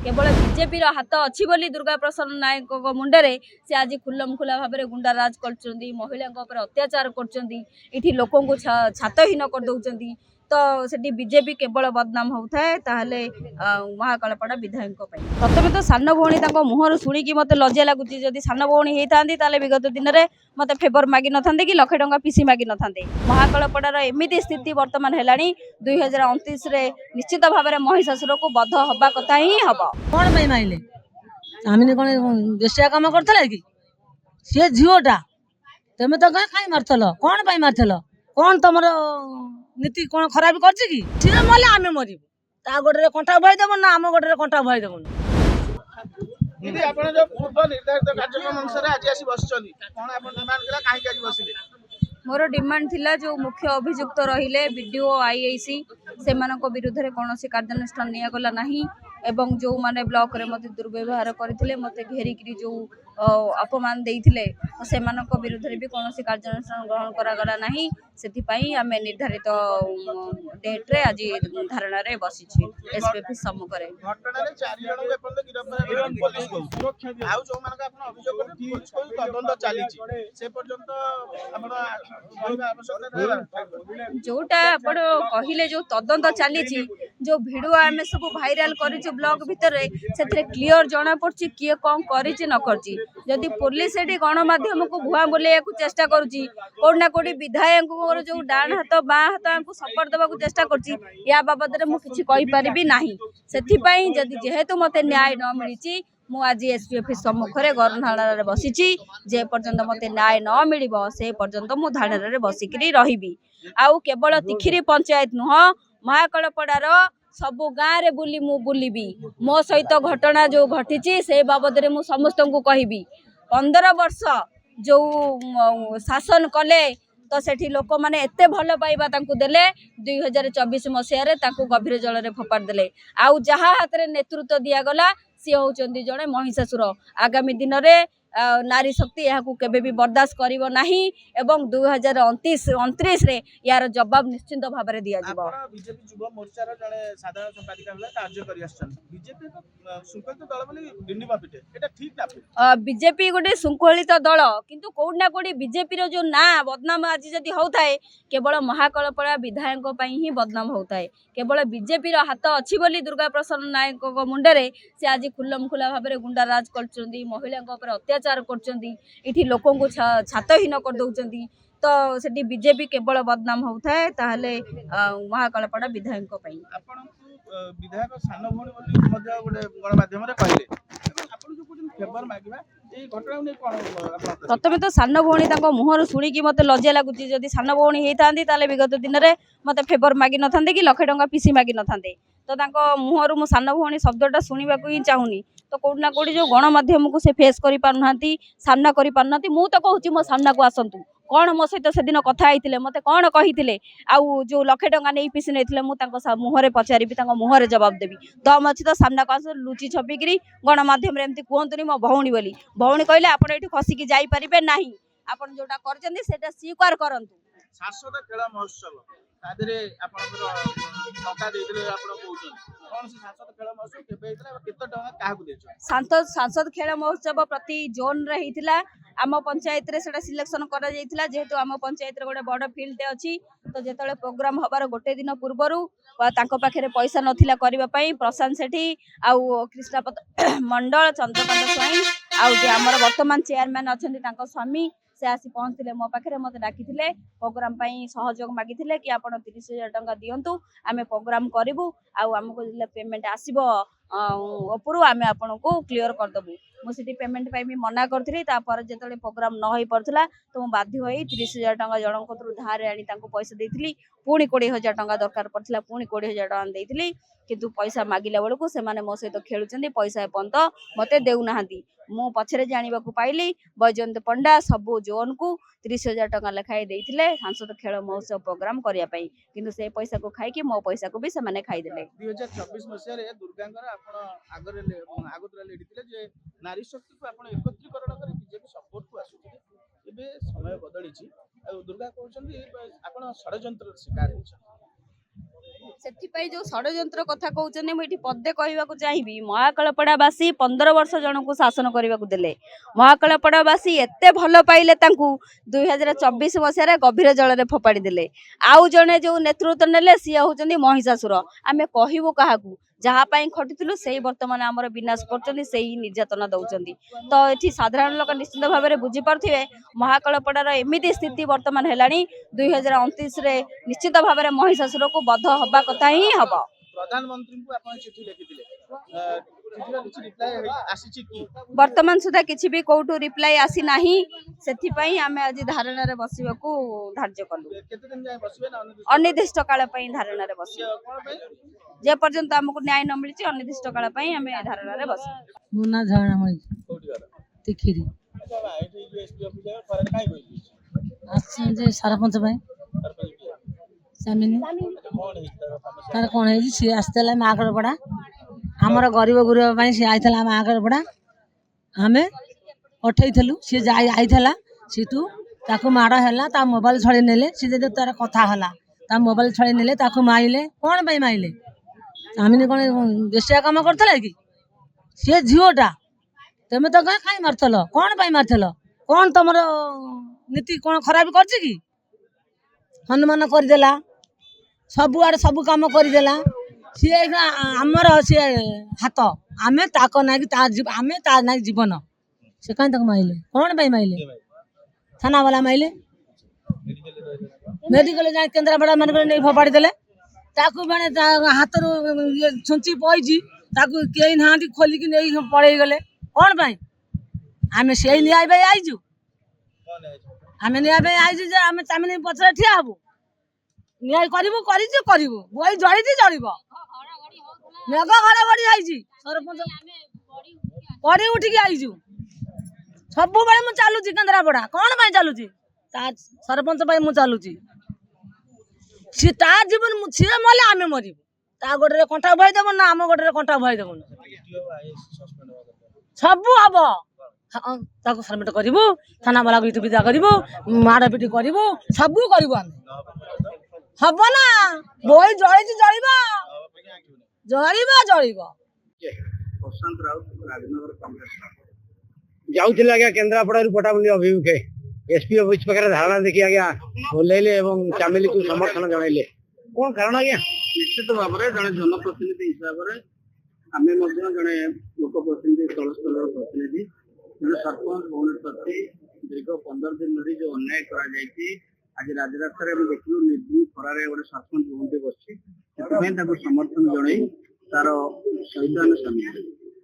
केवल बीजेपी हाथ अच्छी बोली दुर्गा प्रसाद नायक मुंडे से आज खुलम खुला भाव में गुंडाराज कर महिला अत्याचार कर लोक छातहीन करदे तो सेठी बीजेपी केवल बदनाम होता है महाकालपड़ा विधायक प्रथम तो सान भौणी मुहर शुणिकी मत लज्जा लगुच जदि सान भौणी होता विगत दिन में मत फेवर मागि न था कि लक्षे टंका पीसी मागि न था महाकालपड़ार एमती स्थिति बर्तमान है 2029 निश्चित भाव में महिषासुर को बध हवा कथा ही हम कौन माइले आम कौन बेसिया कम करता कि सी झीटा तुम तो कहीं मारल कौन मारल कौन तुम नीति कौन खराब कर मले आम मरबू ता गोटे कंटा बुआई देव ना आम गोटे कंटा बुआई देव दीदी आपण जो पूर्व निर्धारित कार्यक्रम अनुसार आज आसी बसचली कोन आपण डिमांड केला काहे के आज बसिले मोर डिमांड थिला जो मुख्य अभियुक्त रहिले बीडीओ आईआईसी से विरुद्ध में कौन कार्यानुष्ठान निगला नहीं एवं जो माने ब्लॉक रे मते दुर्व्यवहार करथिले मते घेरिकी जो अपमान देइथिले से विरुद्ध में भी कौन कार्यानुष्ठान ग्रहण करागला नहीं से आम निर्धारित डेट रे आज धारणा रे बसी एसपीपी सम्मुख रे घटना रे 4 जन के पर्यंत गिरफ्तार करा पुलिस को आउ जो मानक आपण अभियोग करथि पुलिस को तदंत चाली से पर्यंत आपण कहबा आवश्यकता जोटा आपण कहिले जो तदंत चाली जो वीडियो आम सब भाइराल कर ब्लॉक भितर से क्लीयर जना पड़ी किए कौन कर न कर जदि पुलिस एटी गणमाध्यम को भुआ बोलिया चेष्टा करुच्ची कौटना कौटी विधायक जो डाण हाथ बाँ हाथ सपोर्ट देवा चेष्टा कर बाबद में मुझे ना से जेहेतु मत न्याय न मिली मु आज एसपी ऑफिस सम्मुख में गरधाड़ बसी जे पर्यंत मत न्याय न मिल से पर्यंत मु धाड़ बसिक रही आउ केवल तिखिरी पंचायत नुह महाकालपड़ार सबु गाँव रे बुली मु बुलिबी मो सहित घटना जो घटी से बाबद में मु समस्त को कहबी 15 वर्ष जो शासन कले तो सेठी लोक माने एते भल पाइबा तांकु देले 2024 मसीह गभीर जल रे फोपाड़ देले आउ जहा हाथ रे नेतृत्व दिया गला सी होचंदी जणे महिषासुर आगामी दिन रे नारी शक्ति यहाँ केबे भी बर्दाश्त करिवो नाही एवं 2029 रे यार जवाब निश्चिंत भाव में दिया जिवो बीजेपी युवा मोर्चा रो जणे साधारण संपादिका होला कार्य करि आछन बीजेपी तो सुंकलित दल बोली डिंडीमा पिटे एटा ठीक ना बीजेपी गोटे सुंकलित दल किंतु कोड ना कोडी बीजेपी रो जो ना बदनाम आज जदी होताए केवल महाकालपड़ा विधायक पई ही बदनाम होताए केवल बीजेपी रो हाथ अच्छी बोली दुर्गा प्रसाद नायक मुंडे से आज खुलम खुला भाव में गुंडाराज कर महिला अत्याचार कर लोक छातहीन करदे तो सेठी बीजेपी केवल बदनाम होता है महाकालपड़ा विधायक विधायक सान भौणी बोली मध्य गोटे गणमाध्यम रे कहले आपण जो कुछ फेवर मागिबा ए घटना ने कोन प्रथम तो सान भौणी मुहर शुणिकी मत लज्जा लगुच जदि सान भौणी होता विगत दिन में मत फेवर मागि न था कि लक्षे टंका पीसी मागि न था तो मुहर मु सान भौणी शब्दटा शुणा ही चाहूनी तो कौटना कौटी जो गणमाध्यम को से फेस कर पारना सामना कर पारना मु तो कहूँ मो सामना को आसतु कौन मो सहित से दिन कथा होते मत कौन कही आउ जो लक्षे टंका नहीं पीसी नहीं मुहर पचारि मुहर जवाब देवी दम अच्छी तो सामना को आस लुचि छपिकी गणमाध्यम एमती कहतुनि मो भौणी बोली भौणी कहले आप खसिकी जापारे ना आप जोटा कर स्वीकार करूँ शाश्वत खेल महोत्सव तादरे आपनकर टंका देइतले आपन कहउछन कोन से शाश्वत खेल महोत्सव केबे हेतला केते टंका काहाकु देछो सांसद खेल महोत्सव प्रति जोन रे हेतिला आम पंचायत रे सेटा सिलेक्शन करा जाइतिला जेहेतु आम पंचायत रे गोटे बड़ फील्ड अछि तो जेतले प्रोग्राम हबार गोटे दिन पूर्वरु तांको पाखरे पैसा नथिला करिबा पई प्रशांत सेठी आउ कृष्णापत मंडल चंद्रकांत स्वाई आउ जे हमर वर्तमान चेयरमैन अछंती तांको स्वामी से आसी पहुँचते मो पाखे मत डाकी प्रोग्राम सहयोग मागी कि आप 30,000 टंका दिंतु आम प्रोग्राम करूँ आमको पेमेंट आसब उपरू आम आपन को क्लीयर करदेबू मुझे पेमेंट भी मना करी जो प्रोग्राम न हो पार्ला तो मुझे बाध्य हो 30,000 टंका जनक धार आनी पैसा देती पुणी 20,000 टंका दरकार पड़ा पुणी 20,000 टंका देती किंतु पैसा मागिला बेलू से मो सहित खेलुं पैसा एपर्यंत मत देना मु पछरे जाना पाइली बैजयंत पंडा सबू जोन को 30,000 टंका लेखाए देते सांसद खेल महोत्सव प्रोग्राम करने किंतु से पैसा को खाई मो पैसा को भी से खाईदे 2024 मसीह दुर्गांकर आगरे लेडिथिले जे नारी शक्ति को आपण एकत्रीकरण कर बीजेपी सपोर्ट को आसुथिले एबे समय बदलिछि दुर्गा कहउछन्ती आपण षडयंत्र शिकार होछ ସେଥିପାଇଁ ଯୋଉ ଷଡ଼ଯନ୍ତ୍ର କଥା କହୁଛନ୍ତି ମୁଁ ଏଠି ପଦେ କହିବାକୁ ଚାହିଁବି। ମହାକାଳପଡ଼ାବାସୀ 15 ବର୍ଷ ଜଣଙ୍କୁ ଶାସନ କରିବାକୁ ଦେଲେ। ମହାକାଳପଡ଼ାବାସୀ ଏତେ ଭଲ ପାଇଲେ ତାଙ୍କୁ 2024 ମସିହାରେ ଗଭୀର ଜଳରେ ଫୋପାଡ଼ି ଦେଲେ। ଆଉ ଜଣେ ଯୋଉ ନେତୃତ୍ୱ ନେଲେ ସିଏ ହଉଛନ୍ତି ମହିଷାସୁର। ଆମେ କହିବୁ କାହାକୁ? ଯାହା ପାଇଁ ଖଟିଥିଲୁ ସେଇ ବର୍ତ୍ତମାନ ଆମର ବିନାଶ କରୁଛନ୍ତି, ସେଇ ନିର୍ଯାତନା ଦଉଛନ୍ତି। ତ ଏଠି ସାଧାରଣ ଲୋକ ନିଶ୍ଚିତ ଭାବରେ ବୁଝିପାରୁଥିବେ ମହାକାଳପଡ଼ାର ଏମିତି ସ୍ଥିତି ବର୍ତ୍ତମାନ ହେଲାଣି। 2029ରେ ନିଶ୍ଚିତ ଭାବରେ ମହିଷାସୁରକୁ ବଧ ହବା କଥା ହିଁ ହବ। ପ୍ରଧାନମନ୍ତ୍ରୀଙ୍କୁ ଆପଣ ଚିଠି ଲେଖିଥିଲେ, ଚିଠିର କିଛି ରିପ୍ଲାଏ ଆସିଛି କି? ବର୍ତ୍ତମାନ ସୁଦ୍ଧା କିଛି ବି କୋଉଠୁ ରିପ୍ଲାଏ ଆସିନାହିଁ। ସେଥିପାଇଁ ଆମେ ଆଜି ଧାରଣାରେ ବସିବାକୁ ଧାର୍ଯ୍ୟ କଲୁ। କେତେ ଦିନ ଯାଏ ବସିବେ ନା ଅନିର୍ଦ୍ଦିଷ୍ଟ କାଳ ପାଇଁ ଧାରଣାରେ ବସିବୁ। କଣ ପାଇଁ? ଯେ ପର୍ଯ୍ୟନ୍ତ ଆମକୁ ନ୍ୟାୟ ନ ମିଳିଛି ଅନିର୍ଦ୍ଦିଷ୍ଟ କାଳ ପାଇଁ ଆମେ ଧାରଣାରେ ବସିବୁ। ମୋ ନାଁ ଝରଣା ମଇ କୋଉଠି ଘର? ତିଖିରି। ଆଚ୍ଛା ଭାଇ, ଏଠି ଯୋଉ ଏସପି ଅଫିସ ଖରାରେ କାଇଁ ବଇଛି? ଆସିଛନ୍ତି ଯେ ସରପଞ୍ଚ ପାଇଁ ସରପଞ୍ଚ କିଏ? ଚାମିନି କଣ ହେଇଛି ତାର ସମସ୍ୟା? ତାର କ'ଣ ହେଇଛି, ସିଏ ଆସିଥିଲା ମହାକାଳପଡ଼ା ଆମର ଗରିବ ଗୁରୁବା ପାଇଁ। ସିଏ ଆଇଥିଲା ମହାକାଳପଡ଼ା, ଆମେ ପଠେଇଥିଲୁ। ସିଏ ଆଇଥିଲା, ସେଠୁ ତାକୁ ମାଡ଼ ହେଲା, ତା ମୋବାଇଲ ଛଡ଼େଇ ନେଲେ। ସିଏ ଯଦି ତାର କଥା ହେଲା, ତା ମୋବାଇଲ ଛଡ଼େଇ ନେଲେ, ତାକୁ ମାଇଲେ। କ'ଣ ପାଇଁ ମାଇଲେ? ଚାମିନି କ'ଣ ବେଶିଆ କାମ କରୁଥିଲା କି? ସିଏ ଝିଅଟା, ତମେ ତ କାଇଁ ମାରିଥିଲ? କ'ଣ ପାଇଁ ମାରିଥିଲ? କ'ଣ ତମର ନୀତି କ'ଣ ଖରାପ କରିଛି କି? ହନୁମାନ କରିଦେଲା, ସବୁଆଡ଼େ ସବୁ କାମ କରିଦେଲା। ସିଏ ଆମର ସିଏ ହାତ, ଆମେ ତାକ ନାଗି ଆମେ ତା ନାଗି ଜୀବନ। ସେ କାହିଁ ତାକୁ ମାଇଲେ? କ'ଣ ପାଇଁ ମାଇଲେ? ଥାନା ବାଲା ମାଇଲେ। ମେଡ଼ିକାଲ ଯାଇ କେନ୍ଦ୍ରାପଡ଼ା ମାନଙ୍କରେ ନେଇ ଫୋପାଡ଼ି ଦେଲେ। ତାକୁ ମାନେ ହାତରୁ ଛୁଞ୍ଚି ପଇଛି, ତାକୁ କେହି ନାହାନ୍ତି, ଖୋଲିକି ନେଇ ପଳେଇ ଗଲେ। କ'ଣ ପାଇଁ? ଆମେ ସେଇ ନ୍ୟାୟ ପାଇଁ ଆଇଛୁ। ଆମେ ନ୍ୟାୟ ପାଇଁ ଆଇଛୁ ଯେ ଆମେ ଚାମିନି ପଛରେ ଠିଆ ହବୁ। ନ୍ୟାୟ କରିବୁ, କରିଛୁ କରିବୁ। ବହି ଜଳିଛି ଜଳିବ। ମେଘ ଘଡ଼ଘଡ଼ି ହେଇଛି, ସରପଞ୍ଚ ପଡ଼ି ଉଠିକି ଆଇଛୁ। ସବୁବେଳେ ମୁଁ ଚାଲୁଛି କେନ୍ଦ୍ରାପଡ଼ା। କ'ଣ ପାଇଁ ଚାଲୁଛି? ତା ସରପଞ୍ଚ ପାଇଁ ମୁଁ ଚାଲୁଛି। ସିଏ ତା ଜୀବନ, ସିଏ ମଲେ ଆମେ ମରିବୁ। ତା ଗୋଡ଼ରେ କଣ୍ଟା ଭୟ ଦେବ ନା ଆମ ଗୋଡ଼ରେ କଣ୍ଟା ଭୟ ଦେବୁନି। ସବୁ ହବ। ତାକୁ ସବମିଟ କରିବୁ, ଥାନା ବାଲାକୁ ଇତି ବିଦା କରିବୁ, ମାଡ଼ ପିଟି କରିବୁ, ସବୁ କରିବୁ ଆମେ। ହବ ନା, ବହି ଜଳିଛି ଜଳିବ, ଜଳିବ ଜଳିବ। ଯାଉଥିଲେ ଆଜ୍ଞା କେନ୍ଦ୍ରାପଡ଼ାରୁ ପଟାମୁଣ୍ଡି ଅଭିମୁଖେ ଏସପି ଅଫିସ ପାଖରେ ଧାରଣା ଦେଖି ଆଜ୍ଞା ଓହ୍ଲେଇଲେ ଏବଂ ଚାମିଲିକୁ ସମର୍ଥନ ଜଣାଇଲେ। କ'ଣ କାରଣ ଆଜ୍ଞା? ନିଶ୍ଚିତ ଭାବରେ ଜଣେ ଜନପ୍ରତିନିଧି ହିସାବରେ ଆମେ ମଧ୍ୟ ଜଣେ ଲୋକପ୍ରତିନିଧି, ତଳ ସ୍ତରର ପ୍ରତିନିଧି, ଜଣେ ସରପଞ୍ଚ ଭଉଣୀ ପ୍ରତି ଦୀର୍ଘ 15 ଦିନ ଧରି ଯୋଉ ଅନ୍ୟାୟ କରାଯାଇଛି, ଆଜି ରାଜରାସ୍ତାରେ ଆମେ ଦେଖିଲୁ ନିର୍ଦ୍ଦିନ ଖରାରେ ଗୋଟେ ସରପଞ୍ଚ ଭଉଣୀଟେ ବସିଛି। ସେଥିପାଇଁ ତାକୁ ସମର୍ଥନ ଜଣାଇ ତାର ସହିତ ଆମେ ସାମିଲ ହେଲୁ।